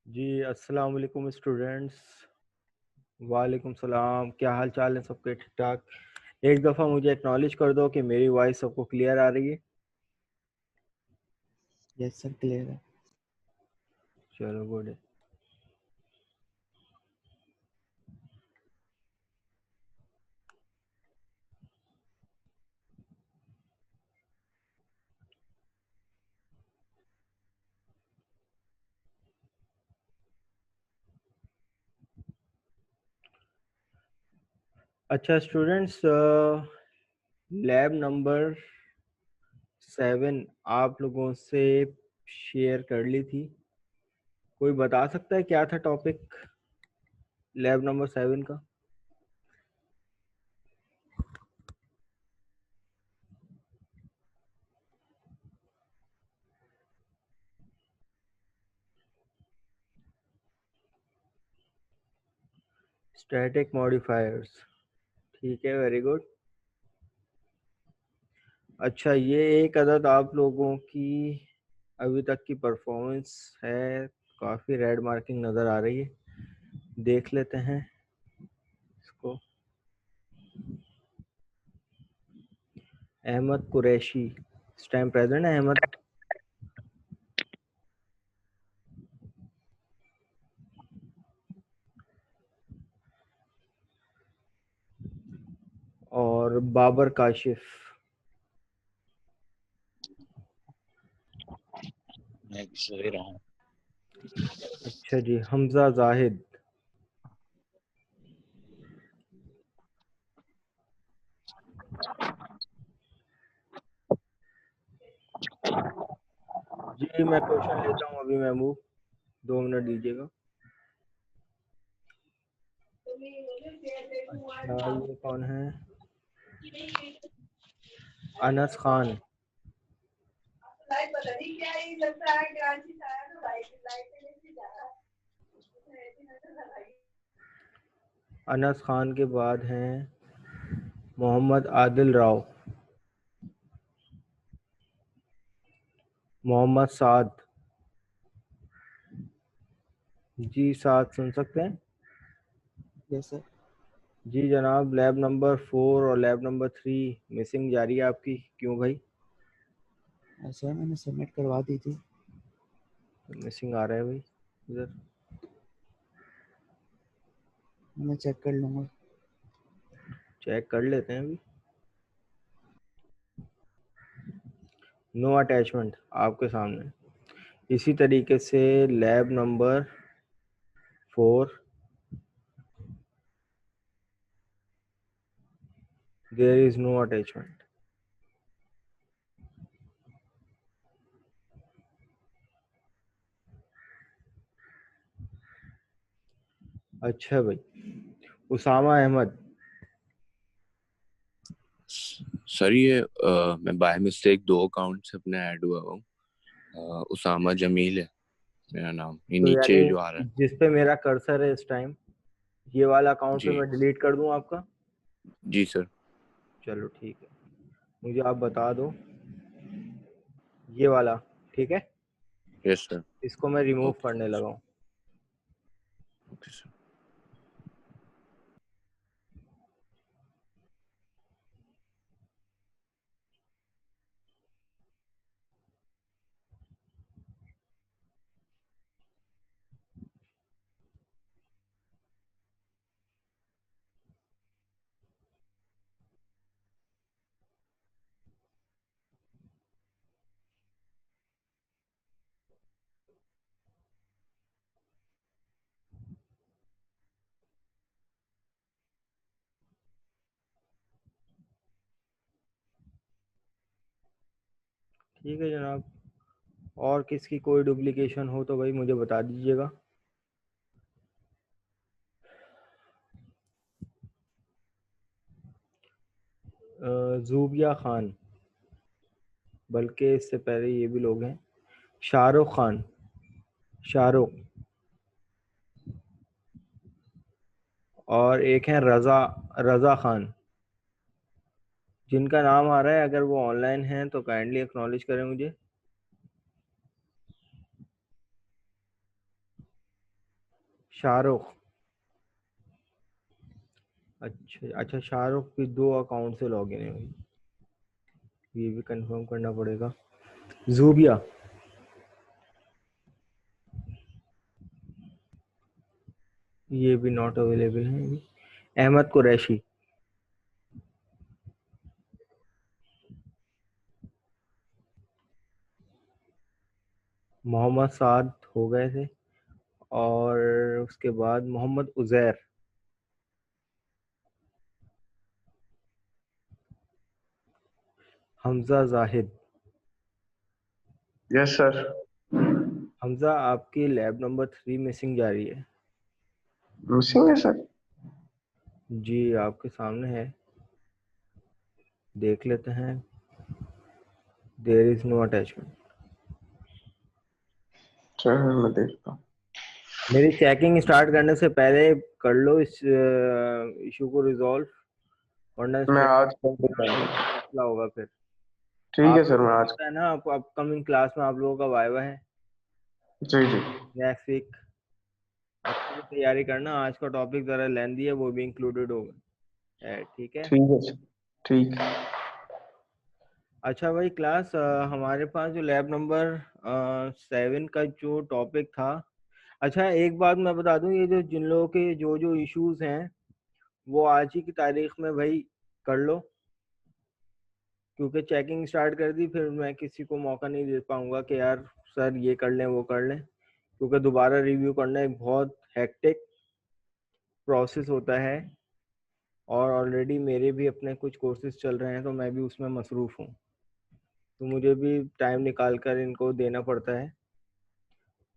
जी अस्सलाम वालेकुम स्टूडेंट्स। वालेकुम सलाम। क्या हाल चाल है सबके? ठीक ठाक। एक दफ़ा मुझे एक्नॉलेज कर दो कि मेरी वॉइस सबको क्लियर आ रही है। यस सर, क्लियर है। चलो गुड है। अच्छा स्टूडेंट्स, लैब नंबर 7 आप लोगों से शेयर कर ली थी। कोई बता सकता है क्या था टॉपिक लैब नंबर 7 का? Static modifiers. ठीक है, वेरी गुड। अच्छा, ये एक अदद आप लोगों की अभी तक की परफॉर्मेंस है। काफ़ी रेड मार्किंग नज़र आ रही है, देख लेते हैं इसको। अहमद कुरैशी इस टाइम प्रेजेंट है? अहमद और बाबर काशिफ। मैं सो रहा हूँ। अच्छा जी, हमजा जाहिद। जी मैं क्वेश्चन लेता हूँ अभी महबूब, 2 मिनट दीजिएगा। अच्छा, ये कौन है? अनस खान। अनस खान के बाद हैं मोहम्मद आदिल राव, मोहम्मद साद। जी साद सुन सकते हैं? Yes sir. जी जनाब, लैब नंबर 4 और लैब नंबर 3 मिसिंग जारी है आपकी। क्यों भाई? सर मैंने सबमिट करवा दी थी। मिसिंग आ रहा है भाई इधर। मैं चेक कर लूँगा। चेक कर लेते हैं अभी। नो अटैचमेंट आपके सामने। इसी तरीके से lab number 4 there is no attachment. अच्छा भाई, उसामा अहमद। सर ये मैं बाय मिस्टेक 2 अकाउंट से अपने ऐड हुआ हूँ। उसामा जमील है मेरा नाम, ये तो नीचे यानी जो आ रहा है। जिस पे मेरा कर्सर है इस टाइम, ये वाला अकाउंट पे जी मैं डिलीट कर दूं आपका? जी सर। चलो ठीक है, मुझे आप बता दो ये वाला। ठीक है, यस सर। इसको मैं रिमूव ओके करने लगा हूँ। Okay sir. ठीक है जनाब, और किसकी कोई डुप्लीकेशन हो तो भाई मुझे बता दीजिएगा। जूबिया खान, बल्कि इससे पहले ये भी लोग हैं। शाहरुख खान, शाहरुख। और एक है रज़ा, रज़ा खान। जिनका नाम आ रहा है, अगर वो ऑनलाइन हैं तो काइंडली एक्नॉलेज करें मुझे। शाहरुख। अच्छा, शाहरुख भी 2 अकाउंट से लॉगिन है भाई, ये भी कंफर्म करना पड़ेगा। जूबिया, ये भी नॉट अवेलेबल है अभी। अहमद कुरैशी, मोहम्मद साद हो गए थे, और उसके बाद मोहम्मद उजैर, हमजा जाहिद। Yes sir. हमजा, आपकी लैब नंबर 3 मिसिंग जा रही है। मिसिंग है सर? जी आपके सामने है, देख लेते हैं। There is no attachment. Sir मैं देखता हूँ। मेरी चेकिंग स्टार्ट करने से पहले कर लो इस इशू को रिजॉल्व, वरना मैं स्ट्रेस आज कर देता हूँ। मसला होगा फिर। ठीक है आप सर, मैं आज। पता है ना, आप अपकमिंग क्लास में आप लोगों का वाइवा है जी जी। नेक्स्ट वीक, अच्छे से तैयारी करना। आज का टॉपिक ज़रा लेंदी है, वो भी इंक्लूडेड होगा, ठीक है। ठीक है सर, ठीक। अच्छा भाई, क्लास हमारे पास जो लैब नंबर 7 का जो टॉपिक था, अच्छा एक बात मैं बता दूं, ये जो जिन लोगों के जो जो इश्यूज हैं वो आज ही की तारीख में भाई कर लो, क्योंकि चेकिंग स्टार्ट कर दी, फिर मैं किसी को मौका नहीं दे पाऊंगा कि यार सर ये कर लें वो कर लें, क्योंकि दोबारा रिव्यू करना एक बहुत हेक्टिक प्रोसेस होता है, और ऑलरेडी मेरे भी अपने कुछ कोर्सेज चल रहे हैं, तो मैं भी उसमें मसरूफ़ हूँ, तो मुझे भी टाइम निकाल कर इनको देना पड़ता है।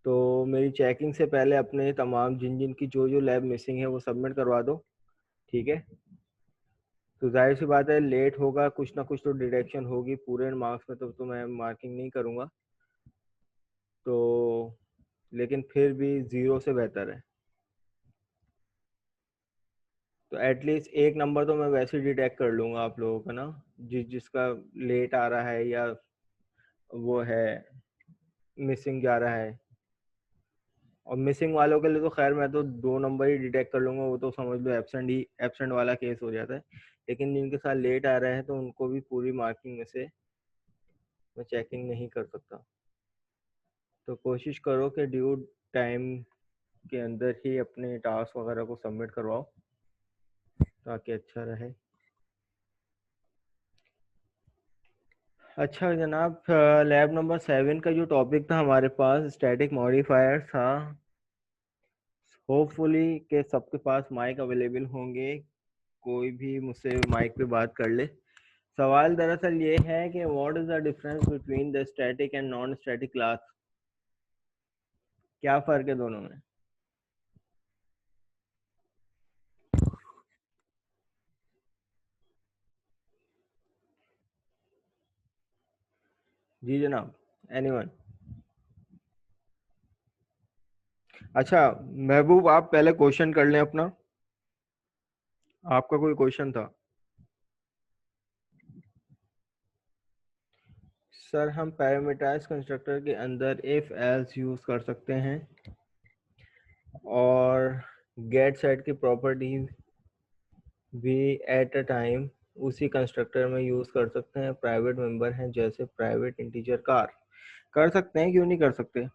तो मेरी चेकिंग से पहले अपने तमाम जिन जिन की जो जो लैब मिसिंग है वो सबमिट करवा दो, ठीक है। तो जाहिर सी बात है लेट होगा, कुछ ना कुछ तो डिडक्शन होगी, पूरे मार्क्स में तो मैं मार्किंग नहीं करूँगा, तो लेकिन फिर भी 0 से बेहतर है। तो एटलीस्ट एक नंबर तो मैं वैसे ही डिटेक्ट कर लूँगा आप लोगों का ना, जिसका लेट आ रहा है या वो है मिसिंग जा रहा है। और मिसिंग वालों के लिए तो खैर मैं तो 2 नंबर ही डिटेक्ट कर लूँगा, वो तो समझ लो एब्सेंट वाला केस हो जाता है। लेकिन जिनके साथ लेट आ रहे हैं तो उनको भी पूरी मार्किंग में से मैं चेकिंग नहीं कर सकता। तो कोशिश करो कि ड्यू टाइम के अंदर ही अपने टास्क वगैरह को सबमिट करवाओ, ताकि अच्छा रहे। अच्छा जनाब, लैब नंबर 7 का जो टॉपिक था हमारे पास, स्टैटिक मॉडिफायर था। होपफुली के सबके पास माइक अवेलेबल होंगे, कोई भी मुझसे माइक पे बात कर ले। सवाल दरअसल ये है कि what is the difference between the static and non static class, क्या फ़र्क है दोनों में? जी जनाब, एनीवन? अच्छा महबूब, आप पहले क्वेश्चन कर लें अपना, आपका कोई क्वेश्चन था? सर हम पैरामीटराइज कंस्ट्रक्टर के अंदर इफ एल्स यूज कर सकते हैं, और गेट सेट की प्रॉपर्टी भी एट अ टाइम उसी कंस्ट्रक्टर में यूज कर सकते हैं। प्राइवेट मेंबर हैं जैसे प्राइवेट इंटीजर कार, कर सकते हैं, क्यों नहीं कर सकते।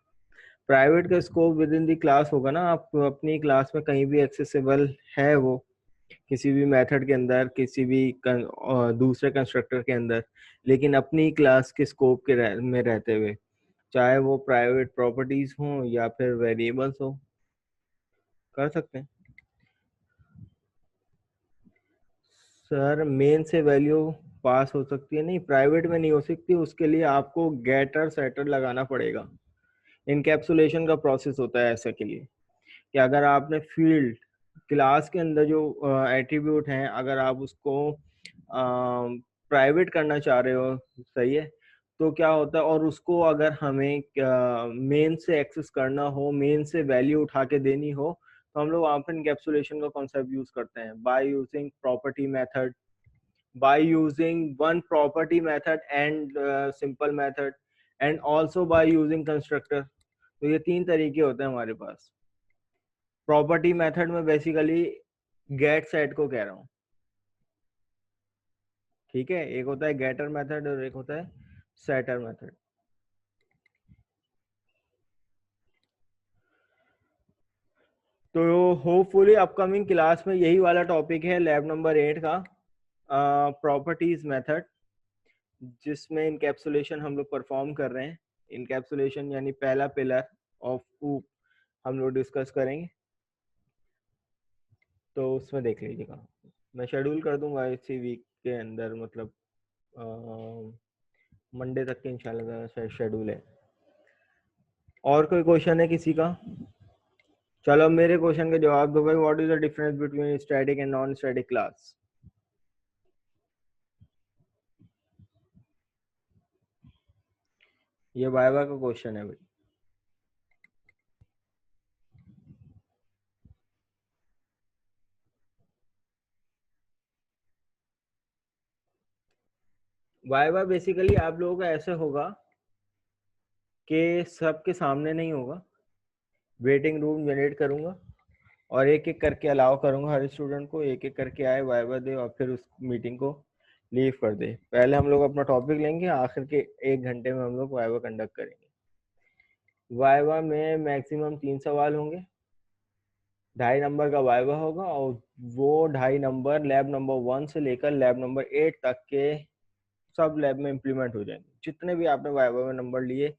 प्राइवेट का scope with in the class होगा ना, आप अपनी क्लास में कहीं भी एक्सेसिबल है वो, किसी भी मेथड के अंदर, किसी भी दूसरे कंस्ट्रक्टर के अंदर, लेकिन अपनी क्लास के स्कोप के में रहते हुए, चाहे वो प्राइवेट प्रॉपर्टीज हों या फिर वेरिएबल्स हो, कर सकते हैं। सर मेन से वैल्यू पास हो सकती है, नहीं प्राइवेट में नहीं हो सकती, उसके लिए आपको गेटर सेटर लगाना पड़ेगा। इनकैप्सुलेशन का प्रोसेस होता है ऐसे के लिए, कि अगर आपने फील्ड क्लास के अंदर जो एट्रीब्यूट हैं, अगर आप उसको प्राइवेट करना चाह रहे हो, सही है, तो क्या होता है, और उसको अगर हमें मेन से एक्सेस करना हो, मेन से वैल्यू उठा के देनी हो, तो हम लोग वहाँ पर इनकैप्सुलेशन का कॉन्सेप्ट यूज करते हैं, by using property method, by using one property method and simple method, and also by using constructor। तो ये 3 तरीके होते हैं हमारे पास। प्रॉपर्टी मेथड में बेसिकली गेट सेट को कह रहा हूँ, ठीक है। एक होता है गेटर मेथड और एक होता है सेटर मेथड। तो होपफुली अपकमिंग क्लास में यही वाला टॉपिक है लैब नंबर 8 का, प्रॉपर्टीज मेथड, जिसमें इनकैप्सुलेशन हम लोग परफॉर्म कर रहे हैं। इनकैप्सुलेशन यानी पहला पिलर ऑफ ऊप हम लोग डिस्कस करेंगे, तो उसमें देख लीजिएगा। मैं शेड्यूल कर दूंगा इसी वीक के अंदर, मतलब मंडे तक के इंशाल्लाह शेड्यूल है। और कोई क्वेश्चन है किसी का? चलो अब मेरे क्वेश्चन का जवाब दो भाई। What is the difference between static and non static class? ये वाइवा का क्वेश्चन है भाई। वाइवा बेसिकली आप लोगों का ऐसे होगा कि सबके सामने नहीं होगा, वेटिंग रूम जनरेट करूंगा और एक एक करके अलाउ करूंगा हर स्टूडेंट को, एक एक करके आए वाइवा दे और फिर उस मीटिंग को लीव कर दे। पहले हम लोग अपना टॉपिक लेंगे, आखिर के 1 घंटे में हम लोग वाइवा कंडक्ट करेंगे। वाइवा में मैक्सिमम 3 सवाल होंगे, 2.5 नंबर का वाइवा होगा और वो 2.5 नंबर लैब नंबर 1 से लेकर लैब नंबर 8 तक के सब लैब में इम्प्लीमेंट हो जाएंगे। जितने भी आपने वाइवा में नंबर लिए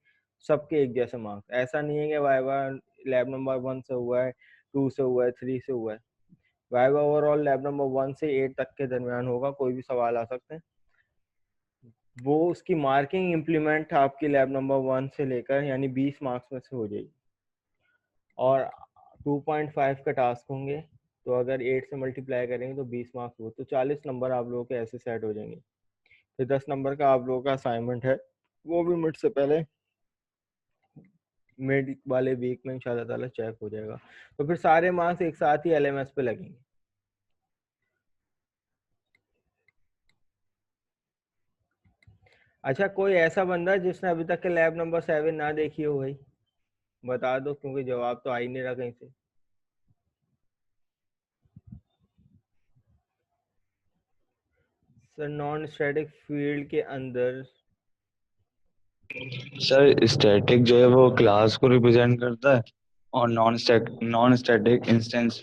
सबके एक जैसे मार्क्स। ऐसा नहीं है कि वाइवा लैब नंबर 1 से हुआ है, 2 से हुआ है, 3 से हुआ है। वाइवा ओवरऑल लैब नंबर 1 से 8 तक के दरमियान होगा, कोई भी सवाल आ सकते हैं। वो उसकी मार्किंग इम्प्लीमेंट आपकी लैब नंबर 1 से लेकर यानी 20 मार्क्स में से हो जाएगी और 2.5 का टास्क होंगे, तो अगर 8 से मल्टीप्लाई करेंगे तो 20 मार्क्स हो, तो 40 नंबर आप लोगों के ऐसे सेट हो जाएंगे। फिर 10 नंबर का आप लोगों का असाइनमेंट है, वो भी मिड से पहले मिड वाले वीक में इंशाल्लाह ताला चेक हो जाएगा। तो फिर सारे मार्क्स एक साथ ही एलएमएस पे लगेंगे। अच्छा, कोई ऐसा बंदा जिसने अभी तक के लैब नंबर 7 ना देखी हो भाई, बता दो, क्योंकि जवाब तो आ ही नहीं रहा कहीं से। सर नॉन स्टैटिक फील्ड के अंदर सर स्टैटिक जो है वो क्लास को रिप्रेजेंट करता है और non static instance.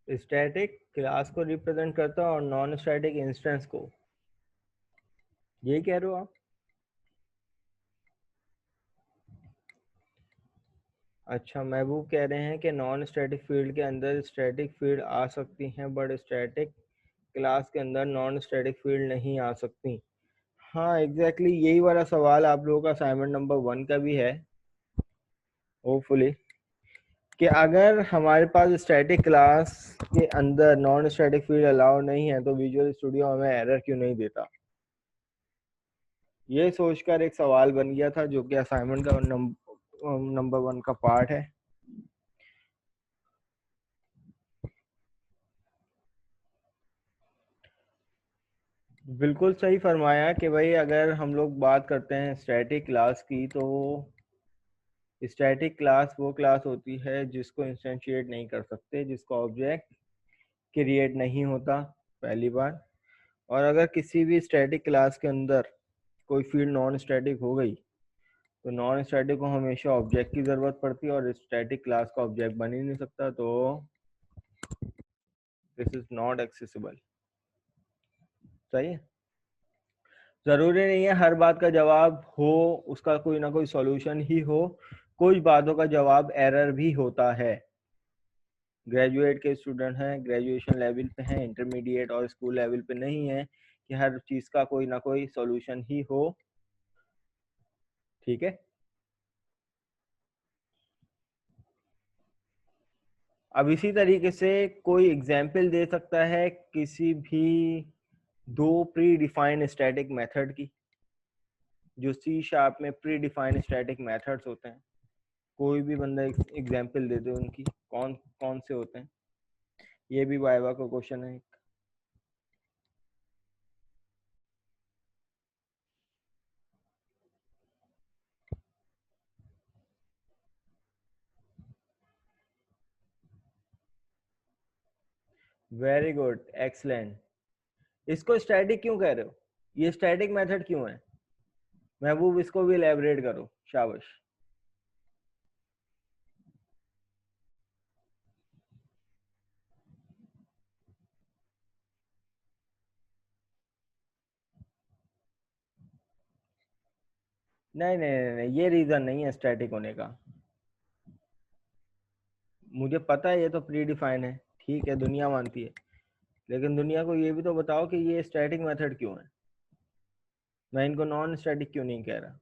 Static class को रिप्रेजेंट करता है और नॉन स्टैटिक इंस्टेंस को, ये कह रहे हो आप? अच्छा, महबूब कह रहे हैं कि नॉन स्टैटिक फील्ड के अंदर स्टैटिक फील्ड आ सकती हैं बट स्टैटिक क्लास के अंदर नॉन स्टैटिक फील्ड नहीं आ सकती। हाँ एग्जैक्टली यही वाला सवाल आप लोगों का असाइनमेंट नंबर 1 का भी है होपफुली, कि अगर हमारे पास स्टैटिक क्लास के अंदर नॉन स्टैटिक फील्ड अलाउ नहीं है तो विजुअल स्टूडियो हमें एरर क्यों नहीं देता। ये सोचकर एक सवाल बन गया था जो कि असाइनमेंट का नंबर 1 का पार्ट है। बिल्कुल सही फरमाया कि भाई अगर हम लोग बात करते हैं स्टैटिक क्लास की, तो स्टैटिक क्लास वो क्लास होती है जिसको इंस्टेंशिएट नहीं कर सकते, जिसका ऑब्जेक्ट क्रिएट नहीं होता, पहली बात। और अगर किसी भी स्टैटिक क्लास के अंदर कोई फील्ड नॉन स्टैटिक हो गई तो नॉन स्टैटिक को हमेशा ऑब्जेक्ट की ज़रूरत पड़ती है और स्टैटिक क्लास का ऑब्जेक्ट बन ही नहीं सकता, तो दिस इज नॉट एक्सेसिबल। सही है। ज़रूरी नहीं है हर बात का जवाब हो, उसका कोई ना कोई सॉल्यूशन ही हो। कुछ बातों का जवाब एरर भी होता है। ग्रेजुएट के स्टूडेंट हैं, ग्रेजुएशन लेवल पे हैं, इंटरमीडिएट और स्कूल लेवल पे नहीं है कि हर चीज़ का कोई ना कोई सॉल्यूशन ही हो, ठीक है। अब इसी तरीके से कोई एग्जाम्पल दे सकता है किसी भी 2 प्री डिफाइंड स्टैटिक मेथड की, जो सी शार्प में प्री डिफाइंड स्टैटिक मेथड्स होते हैं। कोई भी बंदा एग्जाम्पल दे दे उनकी, कौन कौन से होते हैं। ये भी वाइवा का क्वेश्चन है। Very good, excellent. इसको स्टैटिक क्यों कह रहे हो? ये स्टैटिक मेथड क्यों है? महबूब इसको भी इलेबरेट करो, शाबाश। नहीं नहीं नहीं, नहीं, ये रीजन नहीं है स्टैटिक होने का। मुझे पता है ये तो प्री डिफाइन है, ठीक है, दुनिया मानती है, लेकिन दुनिया को ये भी तो बताओ कि ये स्टैटिक मेथड क्यों है। मैं इनको नॉन स्टैटिक क्यों नहीं कह रहा?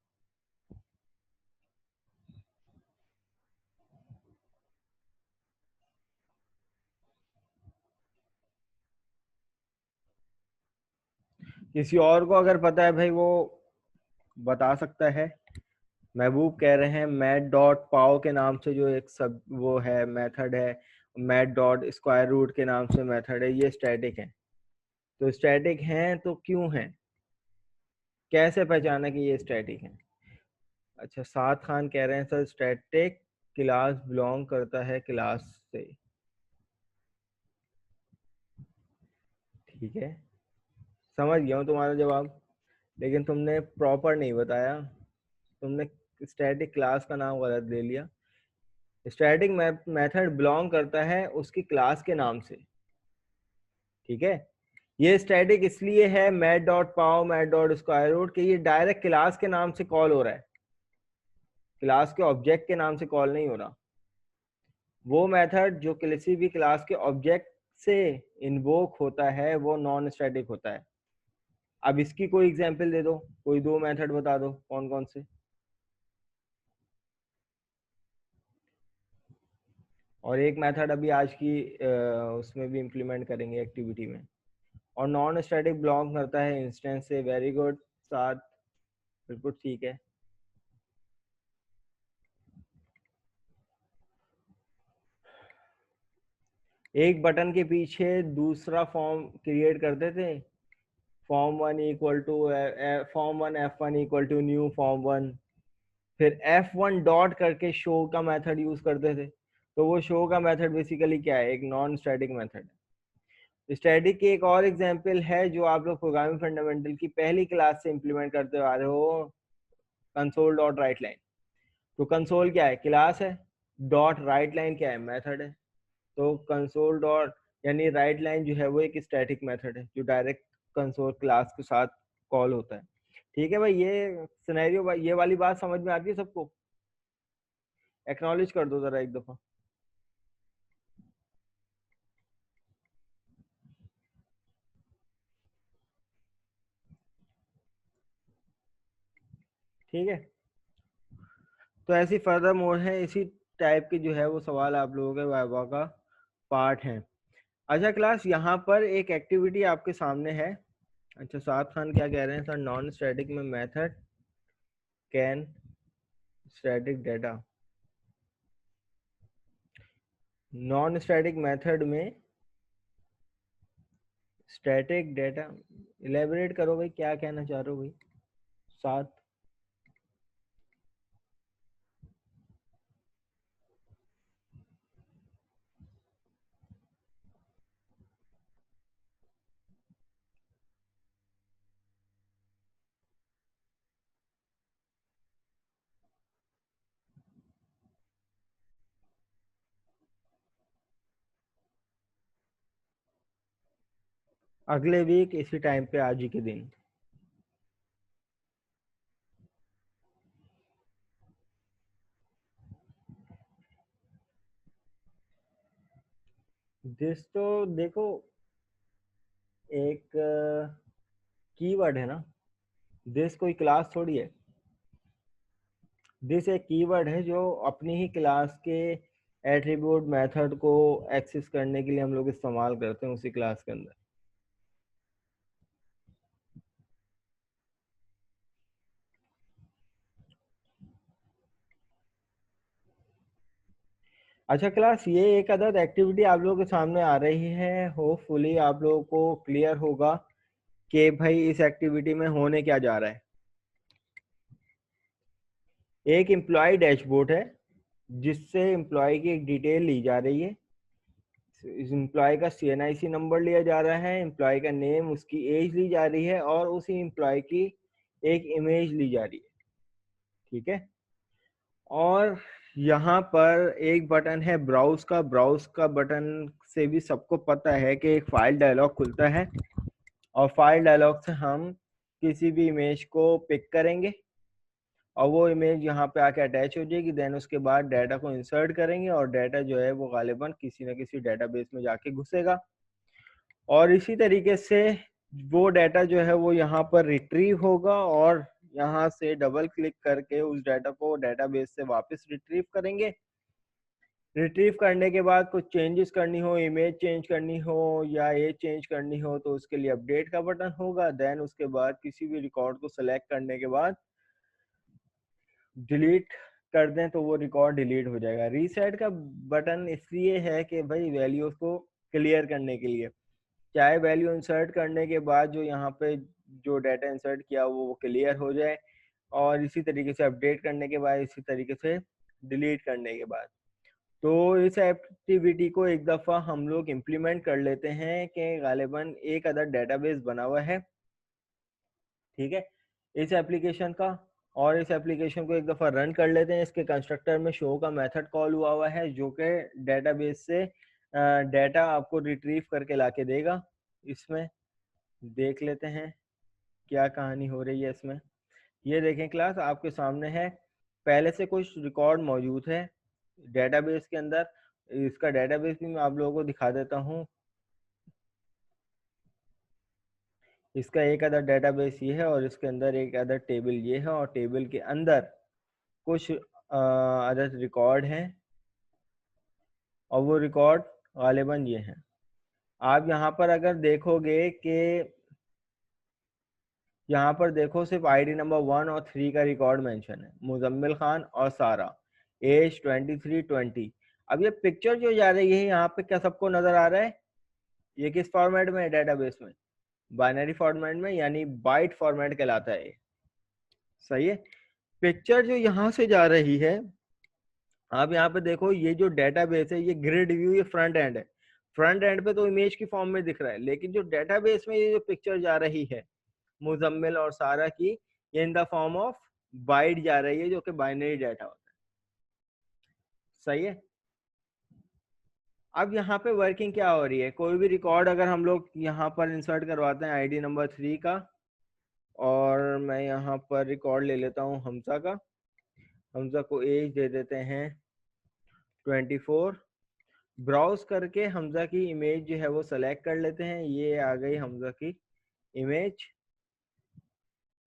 किसी और को अगर पता है भाई वो बता सकता है। महबूब कह रहे हैं मैट डॉट पाओ के नाम से जो एक सब वो है मेथड है, मैट डॉट स्क्वायर रूट के नाम से मेथड है, ये स्टैटिक है। तो स्टैटिक हैं तो क्यों हैं, कैसे पहचाना कि ये स्टैटिक है? अच्छा, साद खान कह रहे हैं सर स्टैटिक क्लास बिलोंग करता है क्लास से। ठीक है, समझ गया हूँ तुम्हारा जवाब, लेकिन तुमने प्रॉपर नहीं बताया, तुमने स्टैटिक क्लास का नाम गलत ले लिया। स्टैटिक मेथड बिलोंग करता है उसकी क्लास के नाम से, ठीक है। ये स्टैटिक इसलिए है मैट डॉट पाओ मैट डॉट स्क्वायर रूट कि ये डायरेक्ट क्लास के नाम से कॉल हो रहा है, क्लास के ऑब्जेक्ट के नाम से कॉल नहीं हो रहा। वो मेथड जो किसी भी क्लास के ऑब्जेक्ट से इन्वोक होता है वो नॉन स्टैटिक होता है। अब इसकी कोई एग्जांपल दे दो, कोई दो मेथड बता दो कौन कौन से। और एक मेथड अभी आज की उसमें भी इम्प्लीमेंट करेंगे एक्टिविटी में। और नॉन स्टैटिक बिलोंग करता है इंस्टेंस से। वेरी गुड साथ, बिल्कुल ठीक है। एक बटन के पीछे दूसरा फॉर्म क्रिएट करते थे, form one equal to form one F1 equal to new form one, फिर F1 डॉट करके शो का मेथड यूज करते थे। तो वो शो का मेथड बेसिकली क्या है, एक नॉन स्टैटिक मेथड है। स्टैटिक की एक और एग्जांपल है जो आप लोग प्रोग्रामिंग फंडामेंटल की पहली क्लास से इंप्लीमेंट करते आ रहे हो, कंसोल डॉट राइट लाइन। तो कंसोल क्या है, क्लास है, डॉट राइट लाइन क्या है, मेथड है। तो कंसोल डॉट यानी राइट लाइन जो है वो एक स्टैटिक मेथड है जो डायरेक्ट कंसोल क्लास के साथ कॉल होता है। ठीक है भाई, ये सिनेरियो, ये वाली बात समझ में आती है सबको? एक्नॉलेज कर दो जरा एक दफा। ठीक है, तो ऐसी फर्दर मोर है, इसी टाइप के जो है वो सवाल आप लोगों के वाइवा का पार्ट है। अच्छा क्लास, यहाँ पर एक एक्टिविटी आपके सामने है। अच्छा, साद खान क्या कह रहे हैं सर, नॉन स्टैटिक में method can static data. Non static method में स्टैटिक डाटा, इलेबोरेट करो भाई, क्या कहना चाह रहे हो भाई साथ? अगले वीक इसी टाइम पे, आज ही के दिन। दिस तो देखो एक कीवर्ड है ना, दिस कोई क्लास थोड़ी है। दिस एक कीवर्ड है जो अपनी ही क्लास के एट्रीब्यूट मेथड को एक्सेस करने के लिए हम लोग इस्तेमाल करते हैं उसी क्लास के अंदर। अच्छा क्लास, ये एक अदद एक्टिविटी आप लोगों के सामने आ रही है, होपफुली आप लोगों को क्लियर होगा कि भाई इस एक्टिविटी में होने क्या जा रहा है। एक एम्प्लॉय डैशबोर्ड है जिससे एम्प्लॉय की एक डिटेल ली जा रही है। इस एम्प्लॉय का CNIC नंबर लिया जा रहा है, एम्प्लॉय का नेम, उसकी एज ली जा रही है और उसी एम्प्लॉय की एक इमेज ली जा रही है, ठीक है। और यहाँ पर एक बटन है ब्राउज का। ब्राउज का बटन से भी सबको पता है कि एक फाइल डायलॉग खुलता है और फाइल डायलॉग से हम किसी भी इमेज को पिक करेंगे और वो इमेज यहाँ पे आके अटैच हो जाएगी। देन उसके बाद डाटा को इंसर्ट करेंगे और डाटा जो है वो गालिबन किसी न किसी डेटाबेस में जाके घुसेगा और इसी तरीके से वो डाटा जो है वो यहाँ पर रिट्रीव होगा और यहाँ से डबल क्लिक करके उस डाटा को डेटाबेस से वापस रिट्रीव करेंगे। रिट्रीव करने के बाद कुछ चेंजेस करनी हो, इमेज चेंज करनी हो या एज चेंज करनी हो तो उसके लिए अपडेट का बटन होगा। देन उसके बाद किसी भी रिकॉर्ड को सेलेक्ट करने के बाद डिलीट कर दें तो वो रिकॉर्ड डिलीट हो जाएगा। रीसेट का बटन इसलिए है कि भाई वैल्यूज को क्लियर करने के लिए, चाहे वैल्यू इंसर्ट करने के बाद जो यहाँ पे जो डाटा इंसर्ट किया वो क्लियर हो जाए और इसी तरीके से अपडेट करने के बाद, इसी तरीके से डिलीट करने के बाद। तो इस एक्टिविटी को एक दफ़ा हम लोग इम्प्लीमेंट कर लेते हैं कि गालिबन एक अदर डेटाबेस बना हुआ है, ठीक है, इस एप्लीकेशन का, और इस एप्लीकेशन को एक दफ़ा रन कर लेते हैं। इसके कंस्ट्रक्टर में शो का मेथड कॉल हुआ है जो कि डेटाबेस से डाटा आपको रिट्रीव करके लाके देगा। इसमें देख लेते हैं क्या कहानी हो रही है इसमें। ये देखें क्लास आपके सामने है, पहले से कुछ रिकॉर्ड मौजूद है डेटाबेस के अंदर। इसका डेटाबेस भी मैं आप लोगों को दिखा देता हूँ। इसका एक अदर डेटाबेस ये है और इसके अंदर एक अदर टेबल ये है और टेबल के अंदर कुछ अदर रिकॉर्ड हैं और वो रिकॉर्ड गालिबन ये हैं। आप यहाँ पर अगर देखोगे कि यहाँ पर देखो सिर्फ आईडी नंबर 1 और 3 का रिकॉर्ड मेंशन है, मुजम्मिल खान और सारा, एज 23-20। अब ये पिक्चर जो जा रही है यहाँ पे क्या सबको नजर आ रहा है? ये किस फॉर्मेट में है डेटाबेस में? बाइनरी फॉर्मेट में, यानी बाइट फॉर्मेट कहलाता है। सही है। पिक्चर जो यहाँ से जा रही है, आप यहाँ पे देखो, ये जो डेटाबेस है ये ग्रिड व्यू, ये फ्रंट एंड है। फ्रंट एंड पे तो इमेज की फॉर्म में दिख रहा है, लेकिन जो डेटाबेस में ये जो पिक्चर जा रही है मुजम्मिल और सारा की, ये in the form of bite जा रही है जो कि बाइनरी डाटा होता है। सही है। अब यहाँ पे वर्किंग क्या हो रही है, कोई भी रिकॉर्ड अगर हम लोग यहाँ पर इंसर्ट करवाते हैं आईडी नंबर 3 का, और मैं यहाँ पर रिकॉर्ड ले लेता हूँ हमजा का, हमजा को एज दे देते हैं 24। ब्राउज करके हमजा की इमेज जो है वो सेलेक्ट कर लेते हैं, ये आ गई हमजा की इमेज।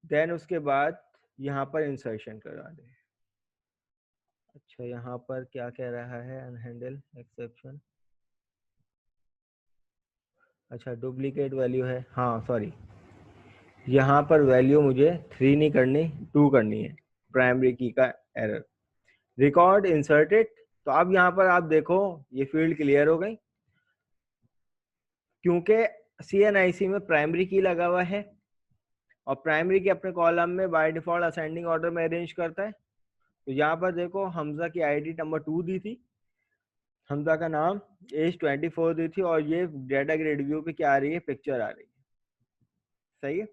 देन उसके बाद यहाँ पर इंसर्शन करवा दें। अच्छा, यहाँ पर क्या कह रहा है, अनहैंडल एक्सेप्शन। अच्छा, डुप्लीकेट वैल्यू है, हाँ सॉरी, यहाँ पर वैल्यू मुझे 3 नहीं करनी, 2 करनी है, प्राइमरी की का एरर। रिकॉर्ड इंसर्टेड, तो अब यहाँ पर आप देखो ये फील्ड क्लियर हो गई क्योंकि CNIC में प्राइमरी की लगा हुआ है और प्राइमरी की अपने कॉलम में बाय डिफॉल्ट असेंडिंग ऑर्डर में अरेंज करता है। तो यहाँ पर देखो हमजा की आईडी नंबर 2 दी थी, हमजा का नाम, एज 24 दी थी और ये डाटा ग्रेड व्यू पे क्या आ रही है, पिक्चर आ रही है। सही है।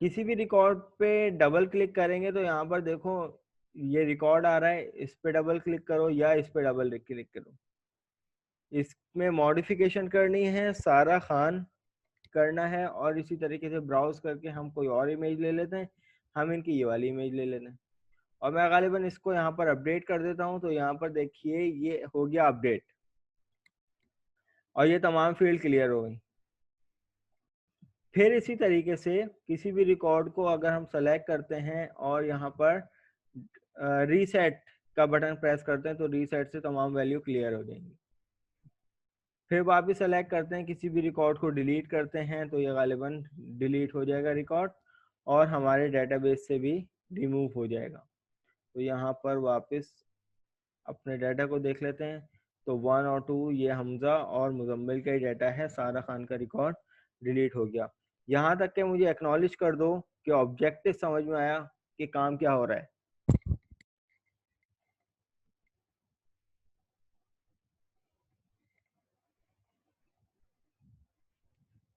किसी भी रिकॉर्ड पे डबल क्लिक करेंगे तो यहाँ पर देखो ये रिकॉर्ड आ रहा है, इस पे डबल क्लिक करो या इस पे डबल क्लिक करो। इसमें मॉडिफिकेशन करनी है, सारा खान करना है, और इसी तरीके से ब्राउज करके हम कोई और इमेज ले लेते हैं, हम इनकी ये वाली इमेज ले लेते हैं और मैं गालिबन इसको यहाँ पर अपडेट कर देता हूँ। तो यहाँ पर देखिए ये हो गया अपडेट और ये तमाम फील्ड क्लियर हो गई। फिर इसी तरीके से किसी भी रिकॉर्ड को अगर हम सेलेक्ट करते हैं और यहाँ पर रीसेट का बटन प्रेस करते हैं तो रीसेट से तमाम वैल्यू क्लियर हो जाएंगी। फिर वापस सेलेक्ट करते हैं, किसी भी रिकॉर्ड को डिलीट करते हैं तो ये गालिबन डिलीट हो जाएगा रिकॉर्ड और हमारे डेटाबेस से भी रिमूव हो जाएगा। तो यहाँ पर वापस अपने डाटा को देख लेते हैं तो 1 और 2 ये हमजा और मुजम्मिल का ही डाटा है, सारा खान का रिकॉर्ड डिलीट हो गया। यहाँ तक के मुझे एक्नॉलेज कर दो कि ऑब्जेक्टिव समझ में आया कि काम क्या हो रहा है।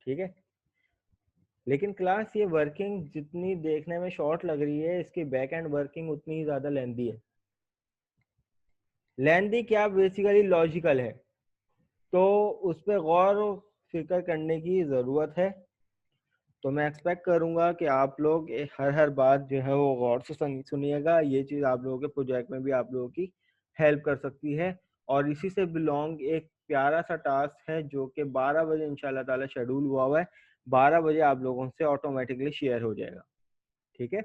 ठीक है। लेकिन क्लास ये वर्किंग जितनी देखने में शॉर्ट लग रही है, इसकी बैक एंड वर्किंग उतनी ही ज्यादा लेंदी है। लेंदी क्या, बेसिकली लॉजिकल है, तो उस पर गौर फिक्र करने की ज़रूरत है। तो मैं एक्सपेक्ट करूंगा कि आप लोग हर हर बात जो है वो गौर से सुनिएगा। ये चीज़ आप लोगों के प्रोजेक्ट में भी आप लोगों की हेल्प कर सकती है। और इसी से बिलोंग एक प्यारा सा टास्क है जो कि 12 बजे इंशाल्लाह ताला शेड्यूल हुआ है। 12 बजे आप लोगों से ऑटोमेटिकली शेयर हो जाएगा। ठीक है,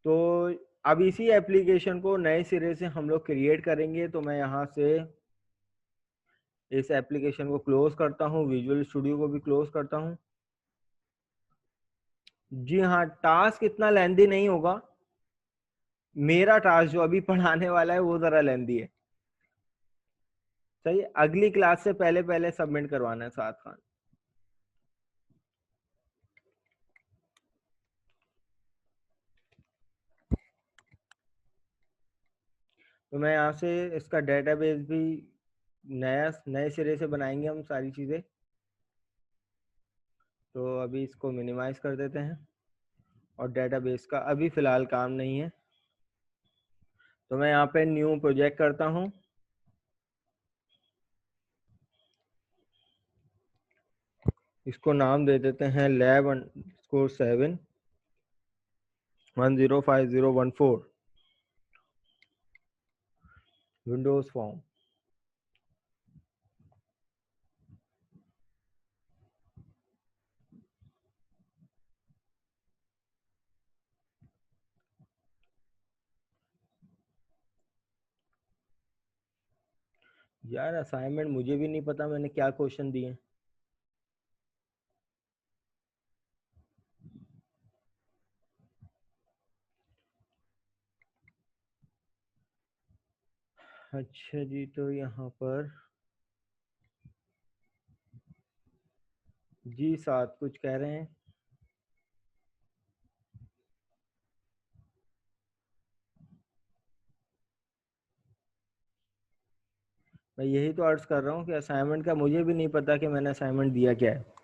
तो अब इसी एप्लीकेशन को नए सिरे से हम लोग क्रिएट करेंगे। तो मैं यहाँ से इस एप्लीकेशन को क्लोज करता हूँ, विजुअल स्टूडियो को भी क्लोज करता हूँ। जी हाँ, टास्क इतना लेंदी नहीं होगा। मेरा टास्क जो अभी पढ़ाने वाला है वो जरा लेंदी है। सही, अगली क्लास से पहले पहले सबमिट करवाना है साथ साथ। तो मैं यहाँ से इसका डेटाबेस भी नए सिरे से बनाएंगे हम सारी चीज़ें। तो अभी इसको मिनिमाइज कर देते हैं और डेटाबेस का अभी फ़िलहाल काम नहीं है। तो मैं यहाँ पे न्यू प्रोजेक्ट करता हूँ। इसको नाम दे देते हैं lab_7 105014 विंडोज फॉर्म। यार असाइनमेंट मुझे भी नहीं पता मैंने क्या क्वेश्चन दिए। अच्छा जी, तो यहाँ पर जी 7 कुछ कह रहे हैं। मैं यही तो अर्ज कर रहा हूँ कि असाइनमेंट का मुझे भी नहीं पता कि मैंने असाइनमेंट दिया क्या है।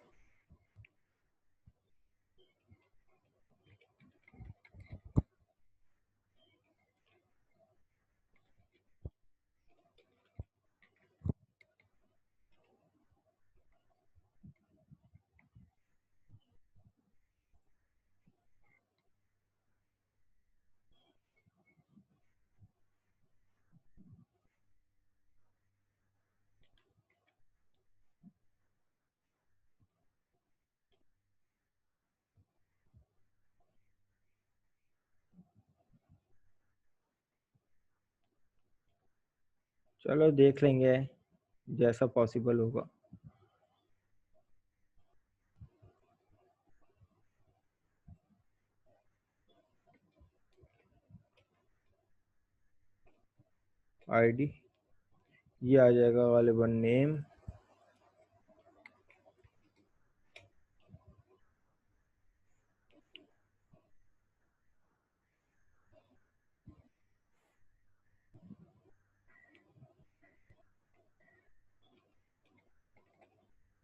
चलो देख लेंगे जैसा पॉसिबल होगा। आईडी ये आ जाएगा गालिबन नेम।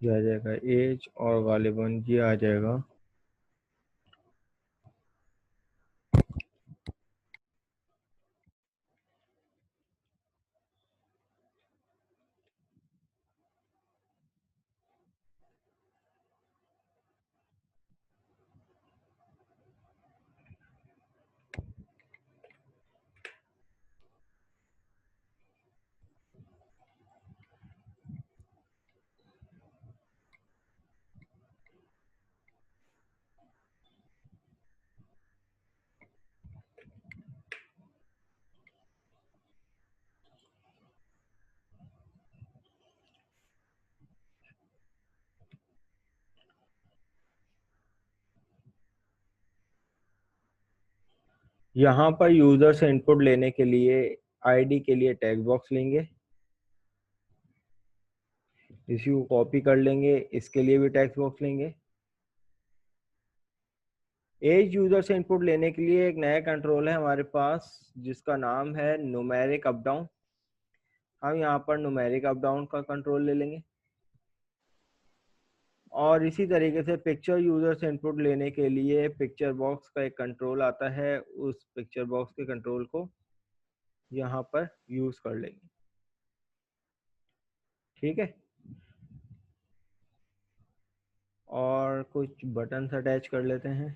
ये आ जाएगा एज और गालिबन ये आ जाएगा यहाँ पर यूजर से इनपुट लेने के लिए आईडी के लिए टेक्स्ट बॉक्स लेंगे, इसी को कॉपी कर लेंगे, इसके लिए भी टेक्स्ट बॉक्स लेंगे। एज यूजर से इनपुट लेने के लिए एक नया कंट्रोल है हमारे पास जिसका नाम है न्यूमेरिक अप डाउन। हम यहाँ पर न्यूमेरिक अप डाउन का कंट्रोल ले लेंगे। और इसी तरीके से पिक्चर यूजर से इनपुट लेने के लिए पिक्चर बॉक्स का एक कंट्रोल आता है, उस पिक्चर बॉक्स के कंट्रोल को यहाँ पर यूज कर लेंगे। ठीक है, और कुछ बटन्स अटैच कर लेते हैं।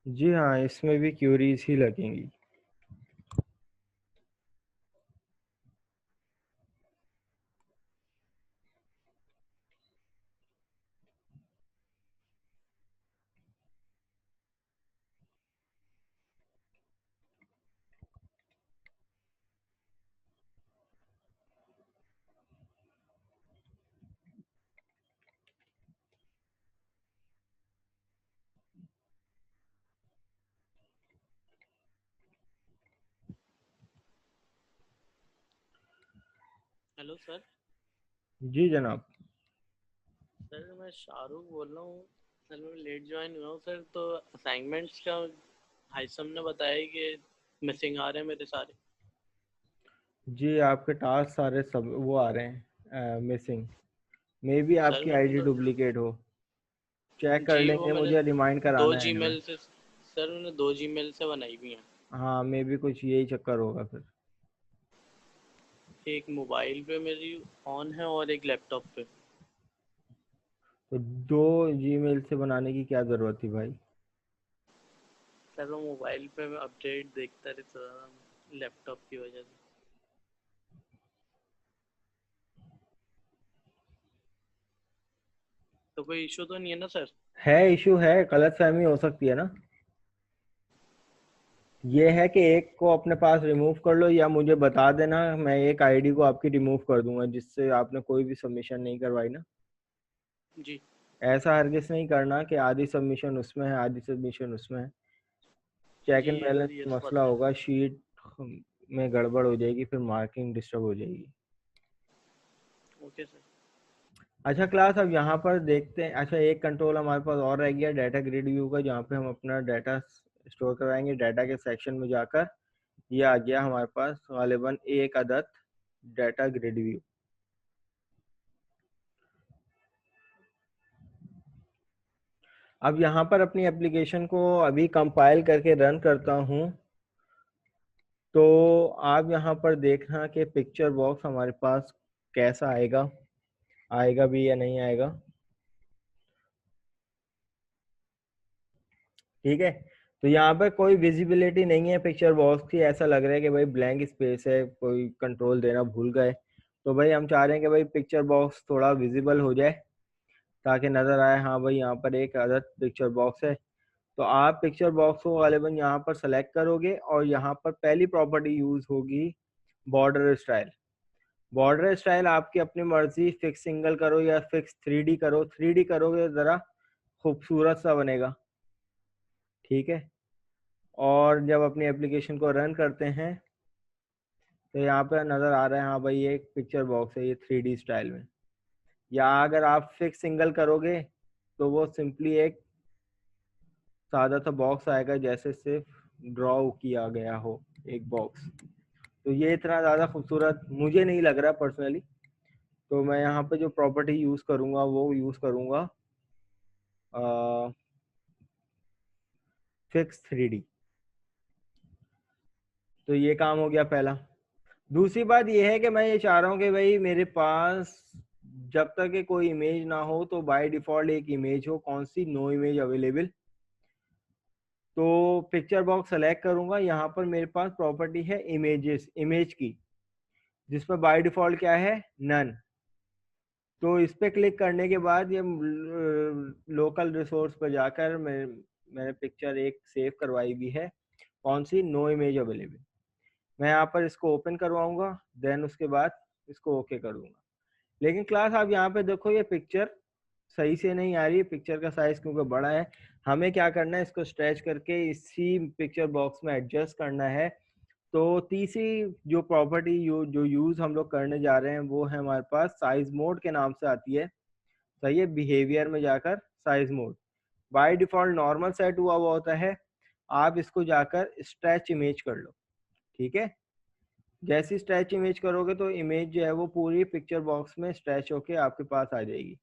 जी हाँ, इसमें भी क्यूरीज ही लगेंगी। Hello sir. जी जनाब। सर मैं शाहरुख बोल रहा हूँ सर। मैं लेट ज्वाइन हुआ हूँ सर, तो असाइनमेंट्स का भाई साहब ने बताया कि मिसिंग आ रहे हैं मेरे सारे। जी आपके टास्क सारे सब वो आ रहे हैं मिसिंग। मे बी सर आपकी मैंने आईडी तो डुप्लीकेट हो, चेक कर जी वो लेंगे, मैंने मुझे रिमाइंड दो कराना है एंड में। जीमेल से सर, मैंने 2 जीमेल से बनाई हुई हैं। हाँ मे बी कुछ यही चक्कर होगा फिर। एक मोबाइल पे मेरी ऑन है और एक लैपटॉप पे। तो 2 जीमेल से बनाने की क्या ज़रूरत थी भाई? सर वो मोबाइल पे मैं अपडेट देखता रहता था लैपटॉप की वजह से। तो कोई इशू तो नहीं है ना सर? है इशू है, गलतफहमी हो सकती है ना। ये है कि एक को अपने पास रिमूव कर लो या मुझे बता देना, मैं एक आईडी को आपकी रिमूव कर दूंगा जिससे आपने कोई भी सबमिशन नहीं करवाई ना। जी ऐसा हरगिज नहीं करना कि आधी सबमिशन उसमें है आधी सबमिशन उसमें है। चेक जी एंड बैलेंस सर, ये तो मसला पता है। होगा, शीट में गड़बड़ हो जाएगी, फिर मार्किंग डिस्टर्ब हो जाएगी। Okay sir. अच्छा क्लास, अब यहाँ पर देखते हैं। अच्छा एक कंट्रोल हमारे पास और रह गया डाटा ग्रिड व्यू का, जहाँ पे हम अपना डाटा स्टोर कराएंगे। डाटा के सेक्शन में जाकर ये आ गया हमारे पास गालिबन एक अदद डाटा ग्रिड व्यू। अब यहाँ पर अपनी एप्लीकेशन को अभी कंपाइल करके रन करता हूँ, तो आप यहाँ पर देखना कि पिक्चर बॉक्स हमारे पास कैसा आएगा, आएगा भी या नहीं आएगा। ठीक है, तो यहाँ पर कोई विजिबिलिटी नहीं है पिक्चर बॉक्स की। ऐसा लग रहा है कि भाई ब्लैंक स्पेस है, कोई कंट्रोल देना भूल गए। तो भाई हम चाह रहे हैं कि भाई पिक्चर बॉक्स थोड़ा विजिबल हो जाए ताकि नज़र आए हाँ भाई यहाँ पर एक अदद पिक्चर बॉक्स है। तो आप पिक्चर बॉक्स को गालिबन यहाँ पर सेलेक्ट करोगे और यहाँ पर पहली प्रॉपर्टी यूज होगी बॉर्डर स्टाइल। बॉर्डर स्टाइल आपकी अपनी मर्जी, फिक्स सिंगल करो या फिक्स 3D करो। 3D करोगे ज़रा खूबसूरत सा बनेगा। ठीक है, और जब अपनी एप्लीकेशन को रन करते हैं तो यहाँ पे नज़र आ रहा है हाँ भाई ये एक पिक्चर बॉक्स है, ये 3D स्टाइल में। या अगर आप फिक्स सिंगल करोगे तो वो सिंपली एक सादा सा बॉक्स आएगा, जैसे सिर्फ ड्रॉ किया गया हो एक बॉक्स। तो ये इतना ज़्यादा खूबसूरत मुझे नहीं लग रहा पर्सनली। तो मैं यहाँ पे जो प्रॉपर्टी यूज़ करूँगा वो यूज़ करूँगा फिक्स 3D। तो ये काम हो गया पहला। दूसरी बात ये है कि मैं ये चाह रहा हूँ कि भाई मेरे पास जब तक कि कोई इमेज ना हो तो बाय डिफ़ॉल्ट एक इमेज हो। कौन सी? No image available. तो पिक्चर बॉक्स सेलेक्ट करूंगा, यहाँ पर मेरे पास प्रॉपर्टी है इमेजेस, इमेज की, जिसमें बाय डिफ़ॉल्ट क्या है? नन। तो इस पे क्लिक करने के बाद ये लोकल रिसोर्स पर जाकर मैंने पिक्चर एक सेव करवाई भी है। कौन सी? No image available. मैं यहाँ पर इसको ओपन करवाऊंगा, देन उसके बाद इसको ओके कर दूंगा। लेकिन क्लास आप यहाँ पे देखो ये पिक्चर सही से नहीं आ रही है, पिक्चर का साइज क्योंकि बड़ा है। हमें क्या करना है, इसको स्ट्रेच करके इसी पिक्चर बॉक्स में एडजस्ट करना है। तो तीसरी जो प्रॉपर्टी जो यूज हम लोग करने जा रहे हैं वो है हमारे पास साइज मोड के नाम से आती है। सही है, बिहेवियर में जाकर size mode by default normal set हुआ हुआ होता है, आप इसको जाकर स्ट्रेच इमेज कर लो। ठीक है, जैसी स्ट्रेच इमेज करोगे तो इमेज जो है वो पूरी पिक्चर बॉक्स में स्ट्रेच होके आपके पास आ जाएगी।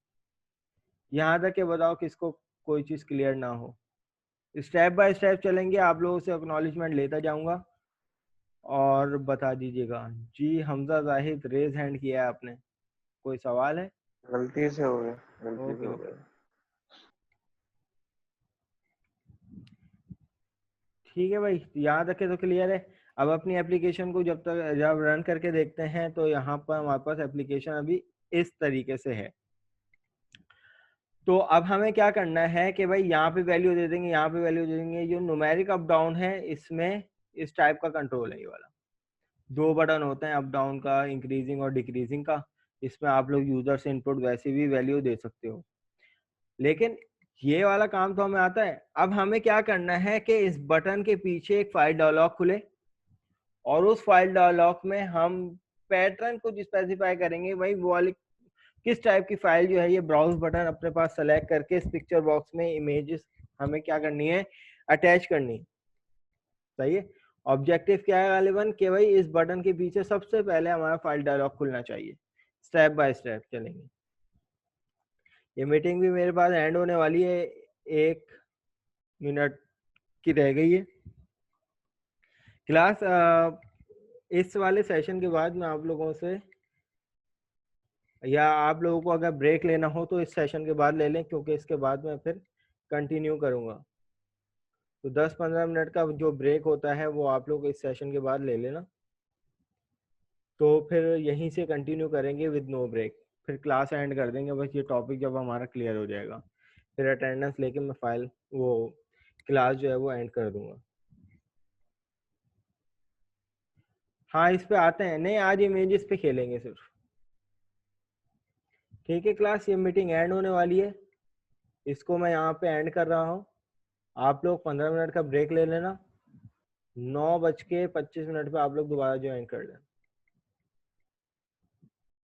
यहाँ तक के बताओ किसको कोई चीज़ क्लियर ना हो। स्टेप बाय स्टेप चलेंगे, आप लोगों से एक्नॉलेजमेंट लेता जाऊंगा और बता दीजिएगा। जी हमजा जाहिद रेज हैंड किया है आपने, कोई सवाल है? गलती से हो गया, गलती से ओके हो ओके, गया। ठीक है भाई, यहाँ तक के तो क्लियर है। अब अपनी एप्लीकेशन को जब रन करके देखते हैं तो यहाँ पर हमारे पास एप्लीकेशन अभी इस तरीके से है। तो अब हमें क्या करना है कि भाई यहाँ पे वैल्यू दे देंगे, यहाँ पे वैल्यू दे देंगे। जो न्यूमेरिक अप डाउन है इसमें इस टाइप का कंट्रोल है, ये वाला 2 बटन होते हैं अप डाउन का, इंक्रीजिंग और डिक्रीजिंग का। इसमें आप लोग यूजर से इनपुट वैसे भी वैल्यू दे सकते हो, लेकिन ये वाला काम तो हमें आता है। अब हमें क्या करना है कि इस बटन के पीछे एक फाइल डायलॉग खुले और उस फाइल डायलॉग में हम पैटर्न कुछ स्पेसिफाई करेंगे। भाई वो वाली किस टाइप की फाइल जो है, ये ब्राउज बटन अपने पास सेलेक्ट करके इस पिक्चर बॉक्स में इमेजेस हमें क्या करनी है, अटैच करनी। सही है, ऑब्जेक्टिव क्या है गालिबन कि भाई इस बटन के पीछे सबसे पहले हमारा फाइल डायलॉग खुलना चाहिए। स्टेप बाय स्टेप चलेंगे। ये मीटिंग भी मेरे पास एंड होने वाली है, 1 मिनट की रह गई है क्लास। इस वाले सेशन के बाद मैं आप लोगों से, या आप लोगों को अगर ब्रेक लेना हो तो इस सेशन के बाद ले लें, क्योंकि इसके बाद मैं फिर कंटिन्यू करूँगा। तो 10-15 मिनट का जो ब्रेक होता है वो आप लोग इस सेशन के बाद ले लेना, तो फिर यहीं से कंटिन्यू करेंगे विद नो ब्रेक। फिर क्लास एंड कर देंगे बस ये टॉपिक जब हमारा क्लियर हो जाएगा, फिर अटेंडेंस लेके मैं फाइल वो क्लास जो है वो एंड कर दूंगा। हाँ इस पे आते हैं, नहीं आज इमेजेस पे खेलेंगे सिर्फ। ठीक है क्लास, ये मीटिंग एंड होने वाली है, इसको मैं यहाँ पे एंड कर रहा हूँ। आप लोग 15 मिनट का ब्रेक ले लेना, 9:25 पे आप लोग दोबारा ज्वाइन कर लेना।